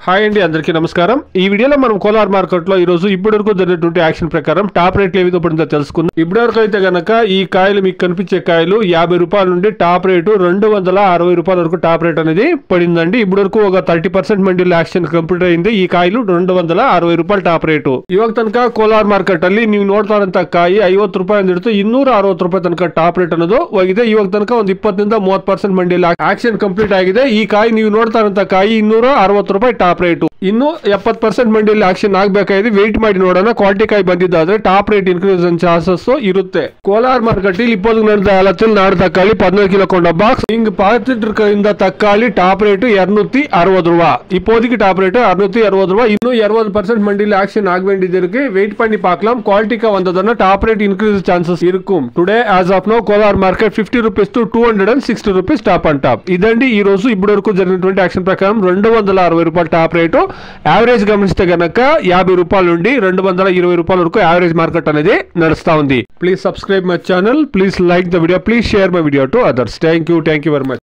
Hi అండి, అందరికీ నమస్కారం. ఈ వీడియోలో మనం కోలార్ మార్కెట్లో ఈరోజు ఇప్పటివరకు జరిగినటువంటి యాక్షన్ ప్రకారం టాప్ రేట్లు ఏ విధంగా పడిందో తెలుసుకుందాం. ఇప్పటివరకు అయితే గనక ఈ కాయలు మీకు కనిపించే కాయలు 50 రూపాయల నుండి టాప్ రేటు 260 రూపాయల వరకు టాప్ రేట్ అనేది పడిందండి. ఇప్పటివరకు ఒక 30% మండీలో యాక్షన్ కంప్లీట్ అయింది. ఈ కాయలు 260 ರೂಪಾಯಿ ಟಾಪ್ ರೇಟು. ಇವಾಗ ತನಕ ಕೋಲಾರ್ ಮಾರ್ಕೆಟ್ ಅಲ್ಲಿ ನೀವು ನೋಡ್ತಾ ಇರೋಂತ ಕಾಯಿ 50 ರೂಪಾಯಿ ಹಿಡಿದು 260 ರೂಪಾಯಿ ತನಕ ಟಾಪ್ ರೇಟ್ ಅನ್ನೋದು ಹೋಗಿದೆ. ಇವಾಗ ತನಕ ಒಂದು 20 ರಿಂದ 30% ಮಂಡಿಯಲ್ಲಿ ಆಕ್ಷನ್ ಕಂಪ್ಲೀಟ್ ಆಗಿದೆ. ಈ ಕಾಯಿ ನೀವು ನೋಡ್ತಾ ಇರೋಂತ ಕಾಯಿ 260 ರೂಪಾಯಿ ಟಾಪ್ ರೇಟು. ಇನ್ನು 70% ಮಂಡಿಯಲ್ಲಿ ಆಕ್ಷನ್ ಆಗಬೇಕಾಗಿದೆ. ವೆಯ್ಟ್ ಮಾಡಿ ನೋಡೋಣ. ಕ್ವಾಲಿಟಿ ಕಾಯಿ ಬಂದಿದ್ದಾದ್ರೆ ಟಾಪ್ ರೇಟ್ ಇನ್ಕ್ರೀಸ್ ಚಾನ್ಸಸ್ ಇರುತ್ತೆ. ಕೋಲಾರ್ ಮಾರ್ಕೆಟ್ ಇಲ್ಲಿ 20 ನಡೆದ ಅಲത്തിൽ ನಾಡು ತಕ್ಕಾಳಿ 14 ಕಿಲೋ ಕೊಂಡ ಬಾಕ್ಸ್ ಹಿಂಗ್ 10 லிட்டர் தக்காளி டாப் ரேட்டு 260 ரூபா. இப்போதைக்கு டாப் ரேட்டு 260 ரூபா. இன்னும் 20% மண்டியில் ஆக்ஷன் ஆக வேண்டியது இருக்கு. வெயிட் பண்ணி பார்க்கலாம். குவாலிட்டிக்கா வந்ததுன்னா டாப் ரேட் இன்க்ரீஸ் சான்சஸ் இருக்கும். Today as of now Kolar market 50 rupees to 260 rupees top and top. ఇదండి ఈ రోజు ఇప్పటి వరకు జరిగినటువంటి యాక్షన్ ప్రకారం 260 రూపాయల టాప్ రేటు. యావరేజ్ గమనిస్తే గనక 50 రూపాయల నుండి 220 రూపాయల వరకు యావరేజ్ మార్కెట్ అనేది నడుస్తా ఉంది. Please subscribe my channel. Please like the video. Please share my video to others. Thank you very much.